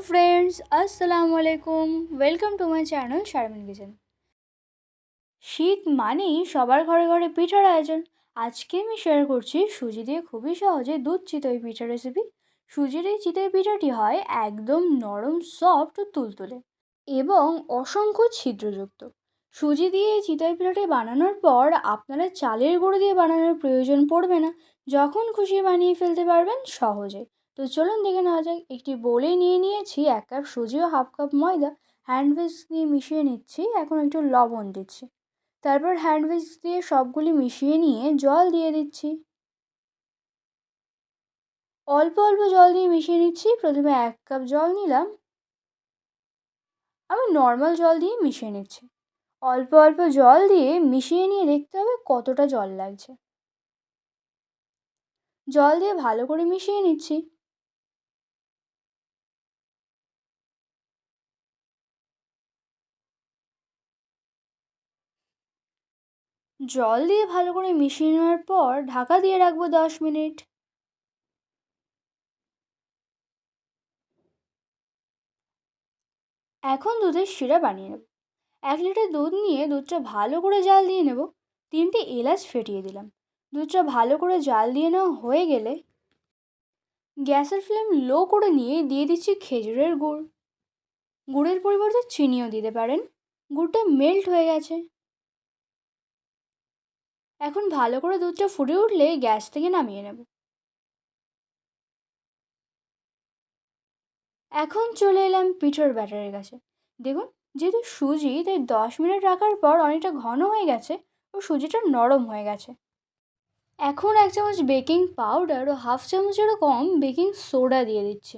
Friends, আসসালামু আলাইকুম। Welcome to my channel Sharmin kitchen. শীত মানেই সবার ঘরে ঘরে পিঠার আয়োজন। আজকে আমি শেয়ার করছি সুজি দিয়ে খুবই সহজে দুধ চিতই পিঠা রেসিপি। সুজির এই চিতই পিঠাটি হয় একদম নরম, সফট ও তুলতুলে এবং অসংখ্য ছিদ্রযুক্ত। সুজি দিয়ে এই চিতই পিঠাটি বানানোর পর আপনারা চালের গুঁড়ো দিয়ে বানানোর প্রয়োজন পড়বে না। যখন খুশি বানিয়ে ফেলতে পারবেন সহজে। তো চলুন দেখে নেওয়া যাক। একটি বোলে নিয়ে নিয়েছি 1 কাপ সুজি ও হাফ কাপ ময়দা। হ্যান্ড উইস্ক দিয়ে মিশিয়ে নিচ্ছি। এখন একটু লবণ দিচ্ছি। তারপর হ্যান্ড উইস্ক দিয়ে সবগুলি মিশিয়ে নিয়ে জল দিয়ে দিচ্ছি। অল্প অল্প জল দিয়ে মিশিয়ে নিচ্ছি। প্রথমে 1 কাপ জল নিলাম। আমি নর্মাল জল দিয়ে মিশিয়ে নিচ্ছি। অল্প অল্প জল দিয়ে মিশিয়ে নিয়ে দেখতে হবে কতটা জল লাগছে। জল দিয়ে ভালো করে মিশিয়ে নিচ্ছি। জল দিয়ে ভালো করে মিশিয়ে নেওয়ার পর ঢাকা দিয়ে রাখবো 10 মিনিট। এখন দুধের শিরা বানিয়ে নেব। 1 লিটার দুধ নিয়ে দুধটা ভালো করে জাল দিয়ে নেব। 3টে এলাচ ফেটিয়ে দিলাম। দুধটা ভালো করে জাল দিয়ে নেওয়া হয়ে গেলে গ্যাসের ফ্লেম লো করে নিয়ে দিয়ে দিচ্ছি খেজুরের গুড়। গুড়ের পরিবর্তে চিনিও দিতে পারেন। গুড়টা মেল্ট হয়ে গেছে। এখন ভালো করে দুধটা ফুটে উঠলে গ্যাস থেকে নামিয়ে নেব। এখন চলে এলাম পিঠার ব্যাটারের কাছে। দেখুন, যেহেতু সুজি তাই 10 মিনিট রাখার পর অনেকটা ঘন হয়ে গেছে ও সুজিটা নরম হয়ে গেছে। এখন 1 চামচ বেকিং পাউডার ও হাফ চামচেরও কম বেকিং সোডা দিয়ে দিচ্ছি।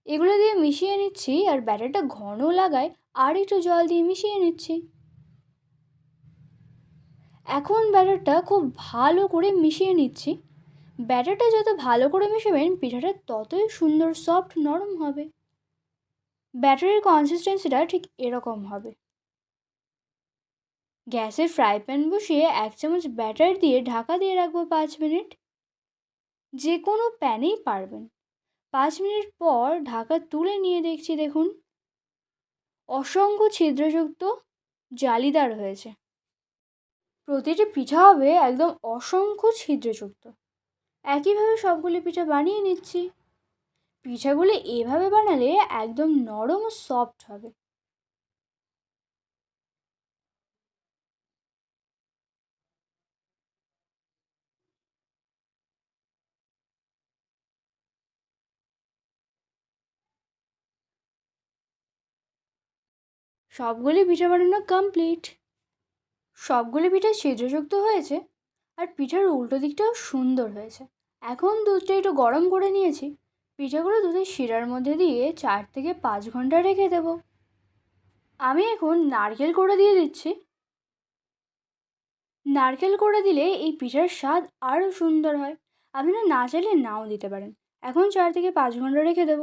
এগুলো দিয়ে মিশিয়ে নিচ্ছি আর ব্যাটারটা ঘন লাগায় আর একটু জল দিয়ে মিশিয়ে নিচ্ছি। এখন ব্যাটারটা খুব ভালো করে মিশিয়ে নিচ্ছি। ব্যাটারটা যত ভালো করে মিশাবেন পিঠাটা ততই সুন্দর, সফট, নরম হবে। ব্যাটারের কনসিস্টেন্সিটা ঠিক এরকম হবে। গ্যাসে ফ্রাই প্যান বসিয়ে 1 চামচ ব্যাটার দিয়ে ঢাকা দিয়ে রাখবো 5 মিনিট। যে কোনো প্যানেই পারবেন। 5 মিনিট পর ঢাকা তুলে নিয়ে দেখছি, দেখুন অসংখ্য ছিদ্রযুক্ত, জালিদার হয়েছে। প্রতিটি পিঠা হবে একদম অসংখ্য ছিদ্রযুক্ত। একইভাবে সবগুলি পিঠা বানিয়ে নিচ্ছি। পিঠাগুলি এভাবে বানালে একদম নরম ও সফট হবে। সবগুলি পিঠা বানানো কমপ্লিট। সবগুলি পিঠা ছিদ্রযুক্ত হয়েছে আর পিঠার উল্টো দিকটাও সুন্দর হয়েছে। এখন দুধটা একটু গরম করে নিয়েছি। পিঠাগুলো দুধের শিরার মধ্যে দিয়ে 4 থেকে 5 ঘন্টা রেখে দেব। আমি এখন নারকেল কোড়া দিয়ে দিচ্ছি। নারকেল কোড়া দিলে এই পিঠার স্বাদ আরও সুন্দর হয়। আপনারা না চাইলে নাও দিতে পারেন। এখন 4 থেকে 5 ঘন্টা রেখে দেব।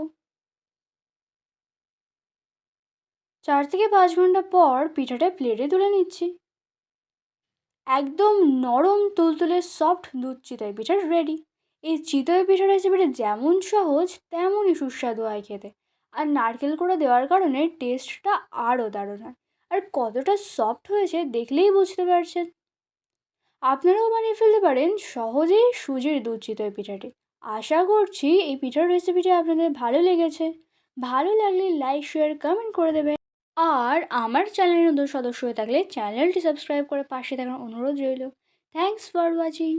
4 থেকে 5 ঘন্টা পর পিঠাটা প্লেটে তুলে নিচ্ছি। একদম নরম, তুলতুলে, সফট দুধ চিতই পিঠা রেডি। এই চিতই পিঠা রেসিপিটা যেমন সহজ তেমনই সুস্বাদু হয় খেতে। আর নারকেল কোড়া দেওয়ার কারণে টেস্টটা আরও দারুণ হয়। আর কতটা সফট হয়েছে দেখলেই বুঝতে পারছেন। আপনারাও বানিয়ে ফেলতে পারেন সহজেই সুজির দুধ চিতই পিঠাটি। আশা করছি এই পিঠার রেসিপিটা আপনাদের ভালো লেগেছে। ভালো লাগলে লাইক, শেয়ার, কমেন্ট করে দেবেন। আর আমার চ্যানেলের নতুন সদস্য হয়ে থাকলে চ্যানেলটি সাবস্ক্রাইব করে পাশে থাকার অনুরোধ রইল। Thanks for watching.